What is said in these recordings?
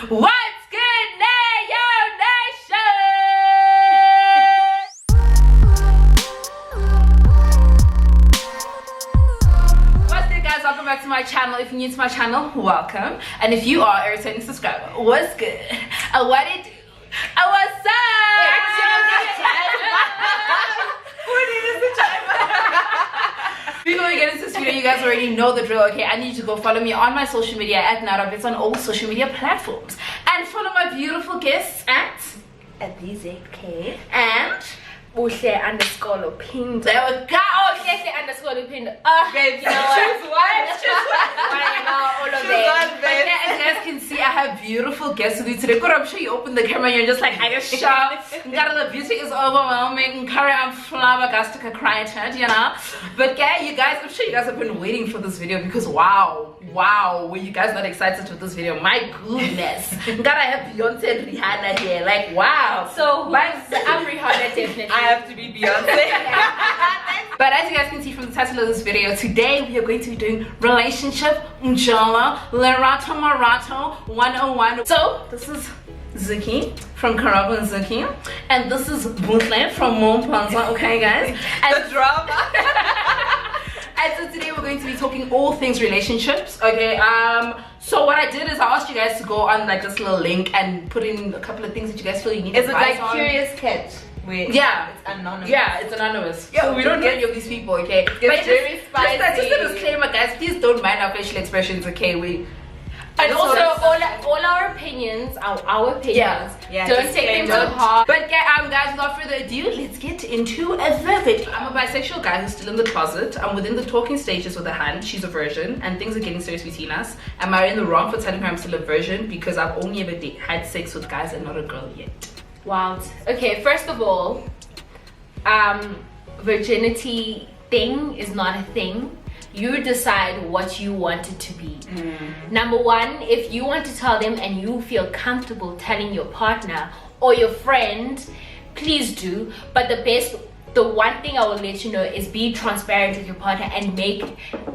What's good, NEONATION? What's good, guys? Welcome back to my channel. If you're new to my channel, welcome. And if you are a returning subscriber, what's good? What it do? What's up? Before we get into this video, you guys already know the drill, okay? I need you to go follow me on my social media at Rapetsoa on all social media platforms. And follow my beautiful guests at BZK and Buhle_Lupinda. there we go. Oh, Buhle_Lupinda. Babe, you know what? choose one. Choose one. All of Choose them. one, babe. But yeah, as you guys can see, I have beautiful guests with me today. But I'm sure you open the camera and you're just like, I just shot. The beauty is overwhelming. Curry, I'm flabbergasted, crying, you know. But yeah, you guys, I'm sure you guys have been waiting for this video because wow, were you guys not excited with this video? My goodness. Gotta have Beyonce and Rihanna here. Like, wow. So, I'm Rihanna, definitely. I have to be Beyonce. But as you guys can see from the title of this video, today we are going to be doing relationship Njala Lerato Marato 101. So this is Zuki from Karabo and Zuki, and this is Buhle from Mompanza. Okay, guys. And the drama. And so today we're going to be talking all things relationships. Okay. So what I did is I asked you guys to go on like this little link and put in a couple of things that you guys feel you need. Is it like on. Curious Catch? Wait, yeah, it's anonymous. Yeah, it's anonymous. Yeah, so we don't know any of these people, okay? It's very spicy. Just a disclaimer, guys. Please don't mind our facial expressions, okay? And also, all our opinions are our opinions. Yeah, don't take them to heart. But guys, without further ado, let's get into a vivid. I'm a bisexual guy who's still in the closet. I'm within the talking stages with a hand. She's a virgin, and things are getting serious between us. Am I in the wrong for telling her I'm still a virgin because I've only ever had sex with guys and not a girl yet? Wow. Okay, first of all, virginity thing is not a thing. You decide what you want it to be. Number one, if you want to tell them and you feel comfortable telling your partner or your friend, please do. But the one thing I will let you know is be transparent with your partner and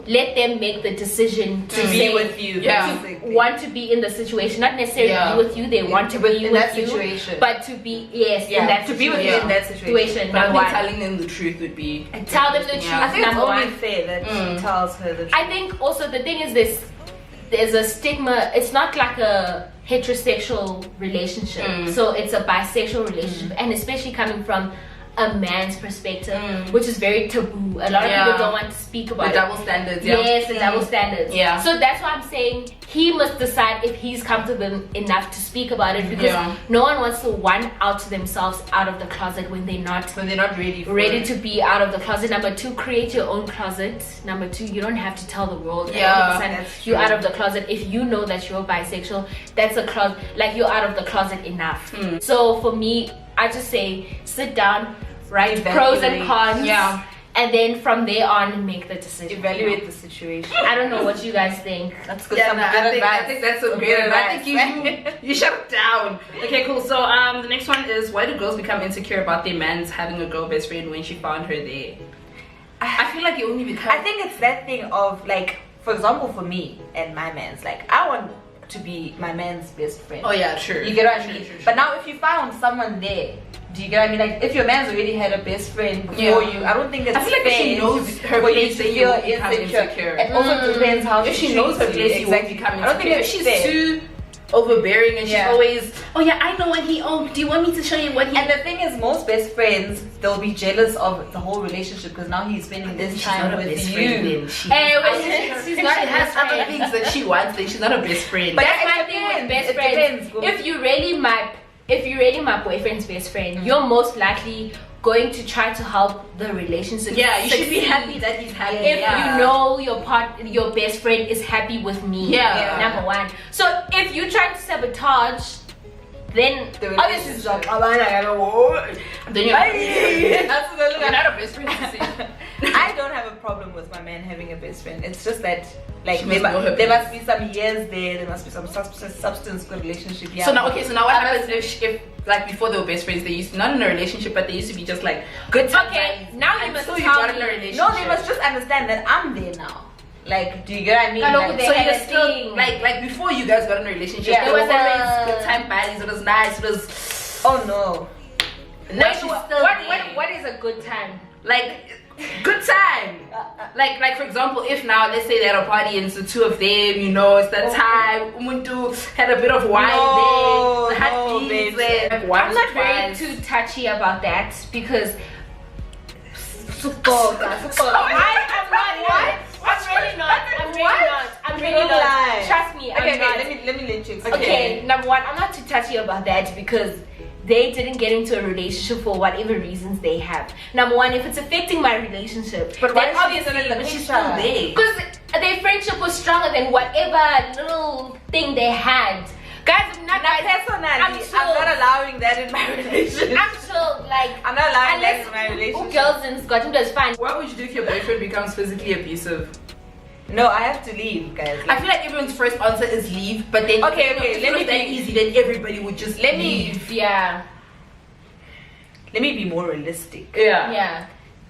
let them make the decision to be with you. Yeah. To want to be in the situation, not necessarily be with you. They want to be in with that you, situation. but to be in that to be with you in that situation. But I think telling them the truth would be. Tell them the truth. I think it's only one. fair that she tells her the truth. I think also the thing is there's a stigma. It's not like a heterosexual relationship, so it's a bisexual relationship, and especially coming from a man's perspective, which is very taboo. A lot of people don't want to speak about the double standards. Yes, the double standards. Yeah. So that's why I'm saying he must decide if he's comfortable enough to speak about it, because no one wants to out themselves out of the closet when they're not ready to be out of the closet. Number two, create your own closet. Number two, you don't have to tell the world you're out of the closet. If you know that you're bisexual, that's a closet, like you're out of the closet enough. So for me, I just say sit down, write pros and cons, and then from there on make the decision. Evaluate the situation. I don't know what you guys think. That's good. I think that's a great advice. I think you shut it down. Okay, cool. So the next one is, why do girls become insecure about their man's having a girl best friend when she found her there? I feel like you only become. I think it's that thing of like, for example, for me and my man's, like I want to be my man's best friend. Oh yeah, true. You get what I mean? True. But now if you found someone there, do you get what I mean? Like if your man's already had a best friend before you, I don't think it's fair. I feel like she knows her place, then you become insecure. It also depends how if she knows her place, you won't become insecure. I don't think if she's too overbearing and she's always, oh yeah, I know what he do you want me to show you what he. And the thing is, most best friends, they'll be jealous of the whole relationship because now he's spending this time with you. She's not. She has other things that she wants, then she's not a best friend. But that's my thing with best friends. If you're really my boyfriend's best friend, you're most likely going to try to help the relationship. Yeah, you should be happy that he's happy. If you know your best friend is happy with me. Number one. So if you try to sabotage, then obviously it's like, then you're not a best friend. I don't have a problem with my man having a best friend. It's just that like there must be some years there must be some substance good relationship. So now what happens if like before they were best friends, they used to, not in a relationship, but they used to be just like good times. Okay, now you must tell me. No, they must just understand that I'm there now. Like, do you get what I mean? Like, so you're still like before you guys got in a relationship, there was a fine bodies. It was nice. It was. Oh no. Now she's still there. What is a good time? Like, good time. Like for example, if now let's say they're at a party and it's the two of them, you know, it's that time. Umuntu had a bit of wine there. The hot beans there. I'm not very too touchy about that because. I'm really not. Trust me, I'm not. Let me let you explain. Okay, number one, I'm not too touchy about that because they didn't get into a relationship for whatever reasons they have. Number one, if it's affecting my relationship, but then obviously she's still there. Because their friendship was stronger than whatever little thing they had. Guys, I'm not allowing that in my relationship. I'm still like I'm not allowing that in my relationship. Girls in Scotland is fine. What would you do if your boyfriend becomes physically abusive? No, I have to leave, guys. I feel like everyone's first answer is leave, but then okay, let me be easy. Then everybody would just leave. Yeah. Let me be more realistic. Yeah.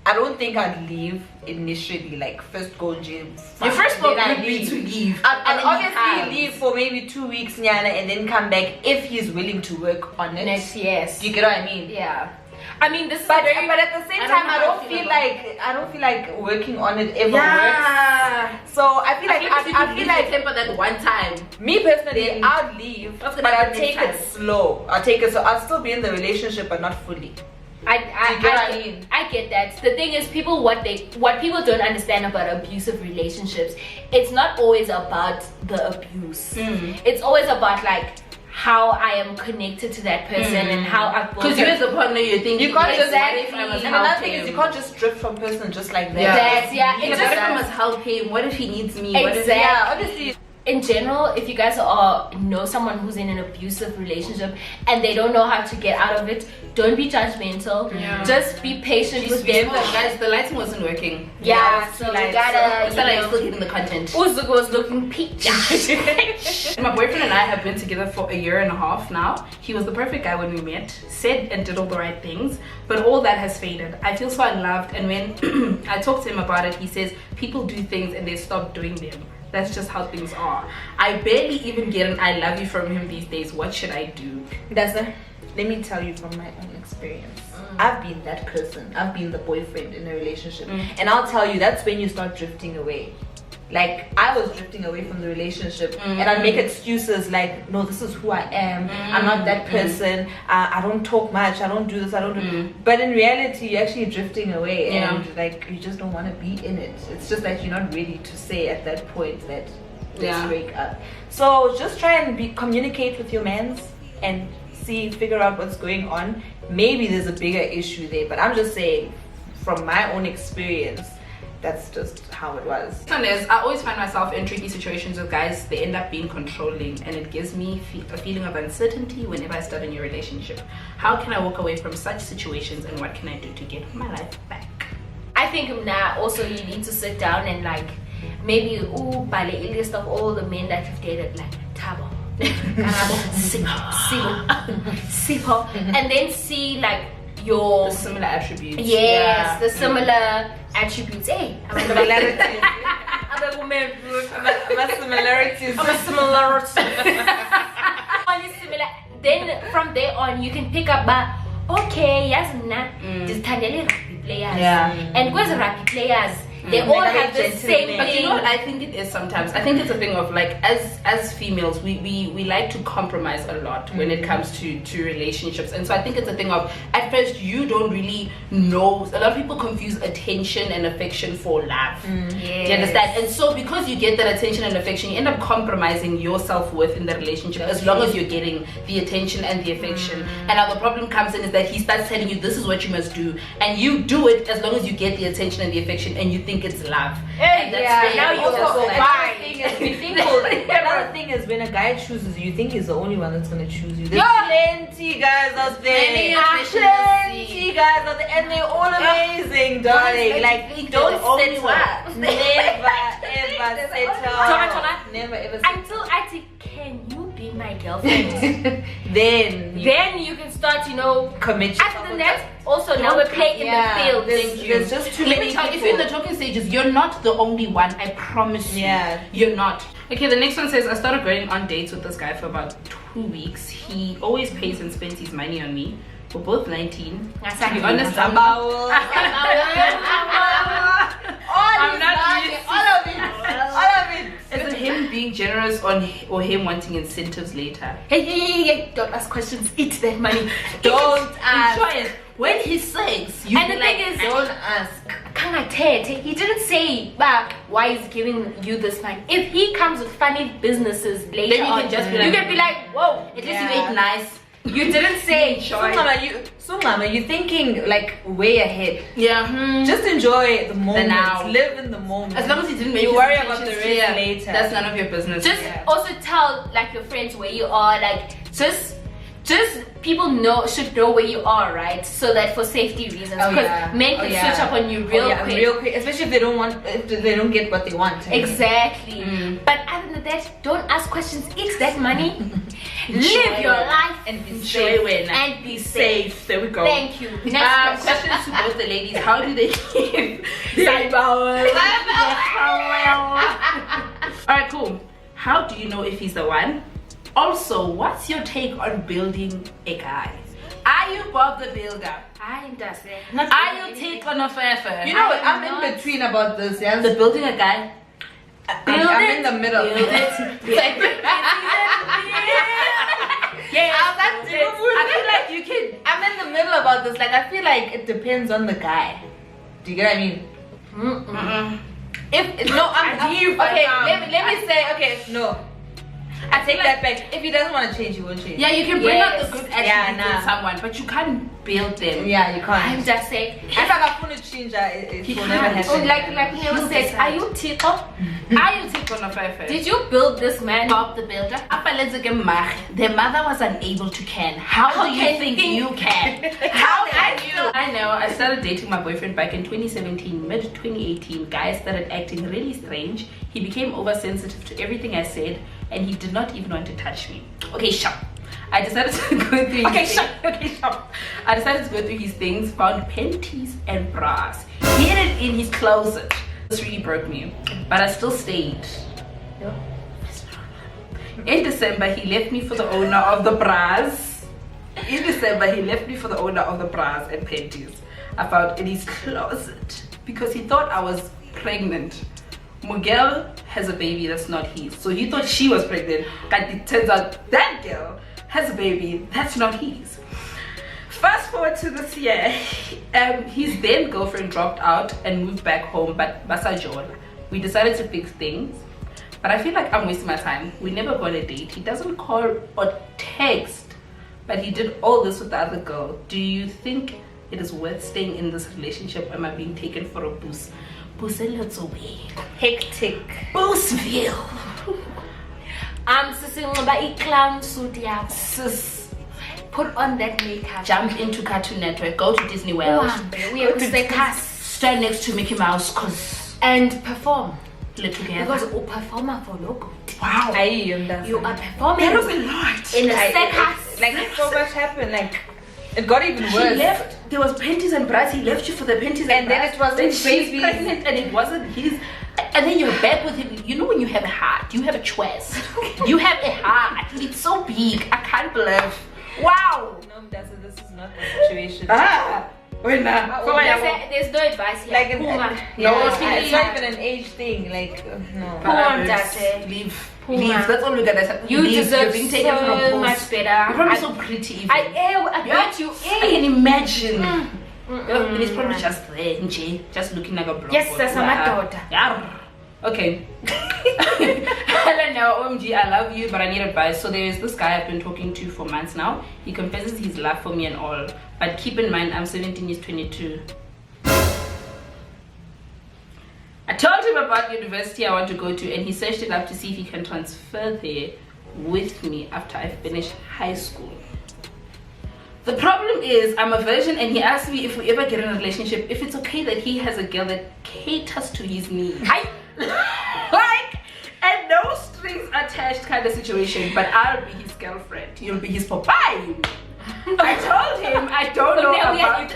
I don't think I'd leave initially. Like first go gym. Your first goal would be to leave. I'd obviously leave for maybe 2 weeks, Nyana, and then come back if he's willing to work on it. Yes. Do you get what I mean? Yeah. I mean, this but at the same time, I don't feel like working on it ever works. So I feel like temper that one time. Me personally, I'd leave, but I'll take it slow. I'll still be in the relationship, but not fully. I get that. The thing is, what people don't understand about abusive relationships, it's not always about the abuse. It's always about like how I am connected to that person and how I've built. Because you as a partner, you think you can't just. And another thing is, you can't just drift from person just like that. What if I must help him? What if he needs me? Exactly. Obviously. In general, if you guys know someone who's in an abusive relationship and they don't know how to get out of it, don't be judgmental. Just be patient with them. Guys, the lighting wasn't working. So you gotta. It's not like I'm still getting the content. Zuki was looking peach. My boyfriend and I have been together for 1.5 years now. He was the perfect guy when we met, said and did all the right things, but all that has faded. I feel so unloved, and when I talk to him about it, he says people do things and they stop doing them. That's just how things are. I barely even get an I love you from him these days. What should I do? Let me tell you from my own experience. I've been that person. I've been the boyfriend in a relationship. And I'll tell you, that's when you start drifting away. Like, I was drifting away from the relationship and I'd make excuses like, no, this is who I am. I'm not that person. I don't talk much. I don't do this. I don't do. But in reality, you're actually drifting away and like you just don't want to be in it. It's just that you're not ready to say at that point that let's break up. So just try and communicate with your mans and figure out what's going on. Maybe there's a bigger issue there, but I'm just saying from my own experience, that's just how it was. I always find myself in tricky situations with guys. They end up being controlling, and it gives me a feeling of uncertainty whenever I start a new relationship. How can I walk away from such situations, and what can I do to get my life back? I think now also you need to sit down and like maybe by the list of all the men that you've dated, like Tabo, Sipo, and then see like the similar attributes. Yes, the similar attributes. Hey, similarities. Then from there on, you can pick up. Okay, yes, just rugby players. And because rugby players, they all have the same thing. But you know what I think it is sometimes? I think it's a thing of like, as females, we like to compromise a lot when it comes to relationships. And so I think it's a thing of, at first you don't really know. A lot of people confuse attention and affection for love. Do you understand? And so because you get that attention and affection, you end up compromising your self-worth in the relationship as long as you're getting the attention and the affection. And now the problem comes in is that he starts telling you this is what you must do, and you do it as long as you get the attention and the affection, and you think it's love. And that's now you're also another thing is when a guy chooses you, think he's the only one that's gonna choose you. There's plenty guys out there. Plenty guys out there, and they're all amazing, darling. Like, don't settle. Never ever settle. Never ever settle. Until I say, can you be my my girlfriend. then You can start, commit. After that, also now we're playing in the field. There's just too Let many me tell you, people. if you're in the talking stages, you're not the only one. I promise you. Yeah. You're not. Okay, the next one says, I started going on dates with this guy for about 2 weeks. He always pays and spends his money on me. We're both 19. To be honest, I'm not used to all of it. Is it him being generous or him wanting incentives later? Hey, don't ask questions. Eat that money. Don't ask. Enjoy it. When he says, you And the thing is, don't ask. He didn't say back why he's giving you this money. If he comes with funny businesses later Then you on, can just be you like, can be like, whoa, at least you ate nice. you didn't say. So mama, you're thinking like way ahead. Yeah. Just enjoy the moment. now. Live in the moment. As long as you didn't make You his worry about intentions the rest clear, later. That's none of your business. Just also tell like your friends where you are, like just people should know where you are, right? So that for safety reasons, because men can switch up on you real quick. Especially if they don't get what they want. Exactly. But other than that, don't ask questions. Eat that money. Live your life and be Enjoy safe. and be safe. There we go. Thank you. Next question. Questions to both the ladies. How do they keep Alright, cool. How do you know if he's the one? Also, what's your take on building a guy? Are you Bob the Builder? I does it. Are you take on a fair? You know what? I'm in between about this. Yeah, The building a guy. I'm in the middle. Build it. Yeah, I feel like you can. I'm in the middle about this. Like, I feel like it depends on the guy. Do you get what I mean? If no, let me say, okay, no. I take that back. If he doesn't want to change, he won't change. Yeah, you can bring out the good Yeah, attributes in someone, but you can't build them. Yeah, you can't. I'm just saying. If I want to change, it will never happen. Oh, like Neo said, are you Tiko? Are you take on a fair? Did you build this man? Bob the Builder? Their mother was unable to can. How do you think you can? How can you? I know. I started dating my boyfriend back in 2017, mid 2018. Guy started acting really strange. He became oversensitive to everything I said, and he did not even want to touch me. Okay, shut. I decided to go through I decided to go through his things, found panties and bras, hid it in his closet. This really broke me, but I still stayed. In December, he left me for the owner of the bras. In December, he left me for the owner of the bras and panties I found in his closet because he thought I was pregnant. Miguel has a baby that's not his, so he thought she was pregnant, but it turns out that girl has a baby that's not his. Fast forward to this year, his then girlfriend dropped out and moved back home, but Basajola. We decided to fix things, but I feel like I'm wasting my time. We never got a date. He doesn't call or text, but he did all this with the other girl. Do you think it is worth staying in this relationship, or am I being taken for a boost? Hectic. Boostville. Sisingoba clown suit yakho. Sis, Put on that makeup. jump into Cartoon Network, go to Disney World, We have to say cast stand next to Mickey Mouse, cause and perform. live together. Because a performer for logo. Wow, You are performing that was a lot. in a circus. Like, so much happened. Like, it got even He worse. left. There was panties and bras. He left you for the panties And then bras. it wasn't Then she's babies. pregnant and it wasn't his. And then you're back with him. You know when you have a heart, you have a chest. You have a heart. It's so big. I can't believe. Wow. No, this is not the situation. Wait now. There's no advice here. Like, Puma. it's not even an age thing. Like, no. Leave. Puma. Leave. That's all we gotta say. You Leave. deserve You're being taken from a so post. much better. You're probably so pretty. Even. I bet you. I can imagine. And it's probably just there, nje, just looking like a block. Yes, that's my daughter. Yeah. Okay. I don't know, OMG, I love you, but I need advice. So there is this guy I've been talking to for months now. He confesses his love for me and all, but keep in mind I'm 17, he's 22. I told him about university I want to go to, and he searched it up to see if he can transfer there with me after I finish high school. The problem is I'm a virgin, and he asked me if we ever get in a relationship, if it's okay that he has a girl that caters to his needs. Like, and no strings attached kind of situation, but I'll be his girlfriend. You'll be his Popeye. I told him I don't know about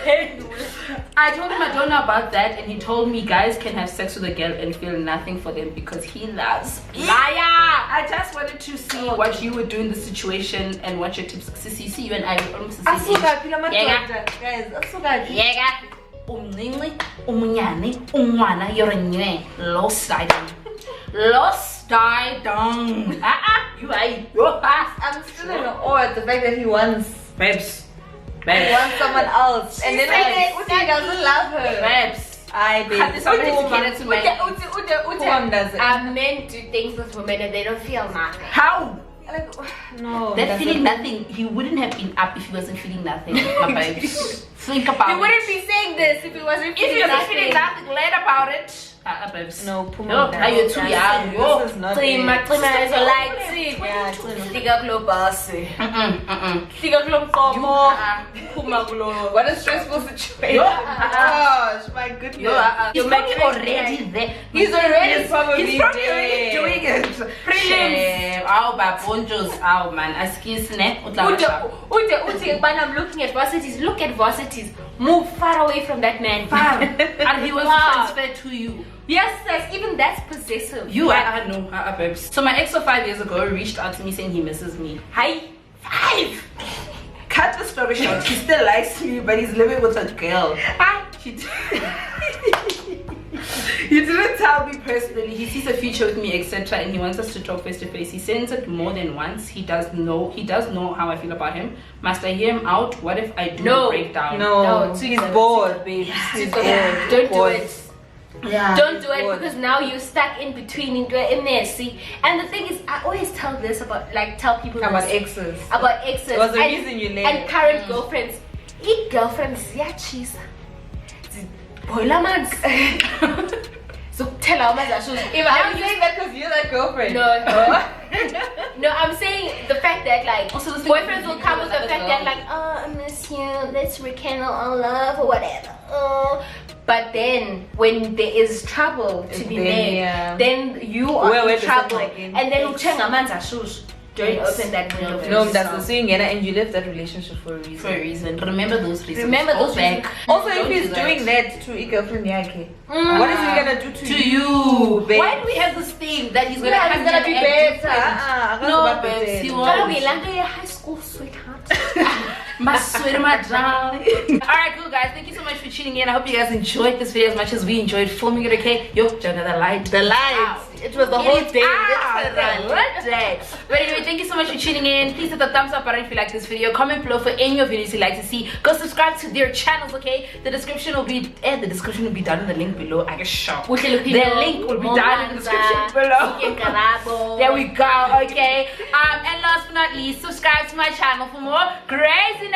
I told him I don't know about that, and he told me guys can have sex with a girl and feel nothing for them because he loves me. Liar! I just wanted to see what you would do in the situation and what your tips. See you and I will almost the same age. Umncinci, umnyane, umwana, you're a nye. Lost diedong. Lost diedong. You are. I'm still in awe at the fact that he wants. Babes. He wants someone else. And then Uti doesn't love her. Babes. I Had somebody to cater to my Uti does it. Men do things with women and they don't feel nothing. How? Like, no. That feeling nothing. He wouldn't have been up if he wasn't feeling nothing. My babes. Think about it. He wouldn't be saying this if he wasn't feeling If he wasn't nothing. feeling nothing, glad about it. Babes. No, Puma. No, now you're too young. This is not it. Is a light. Yeah, it's not. Fika kulo basi. Fika kulo mkomo. What a stressful situation. Gosh, my goodness. He's probably already there. He's probably already doing it. Prelims. Ow, babonjos. Ow, man. Askisne. When I'm looking at varsities, look at varsities. Move far away from that man. Far. And he was transferred to you. Yes, even that's possessive. You are no, babes. So my ex of 5 years ago reached out to me saying he misses me. Hi. 5. Cut the story short. He still likes me, but he's living with a girl. He didn't tell me personally. He sees a future with me, etc., and he wants us to talk face to face. He sends it more than once. He does know how I feel about him. Must I hear him out? What if I do break down? No, he's bored, babe. He's bored. Don't do it. Yeah, don't do it because now you're stuck in between in there. See, and the thing is, I always tell this tell people about this, exes. About exes. It was the reason you left. And current girlfriends. Eat girlfriends, yeah, cheese. Boiler mans. So tell her if I'm saying that because you're that girlfriend. No, I'm saying the fact that like also the boyfriends will come with the fact that like, oh, I miss you, let's rekindle our love or whatever. But then when there is trouble to be made, then you are in trouble. And then don't open that window. No, that's the thing, and you left that relationship for a reason. Remember those reasons. Remember those reasons. Also, if he's doing that to a girlfriend, what is he gonna do to you, babe? Why do we have this thing that he's gonna be better? No, babes, he won't. High school sweetheart. My darling. Alright, cool guys, thank you so much for tuning in. I hope you guys enjoyed this video as much as we enjoyed filming it. Okay, yo, the lights. It was the whole day. But anyway, thank you so much for tuning in. Please hit the thumbs up button if you like this video. Comment below for any of videos you'd like to see. Go subscribe to their channels, okay? The description will be down in the link below. I get shocked. The link will be down in the description below. There we go, okay? And last but not least, subscribe to my channel for more craziness.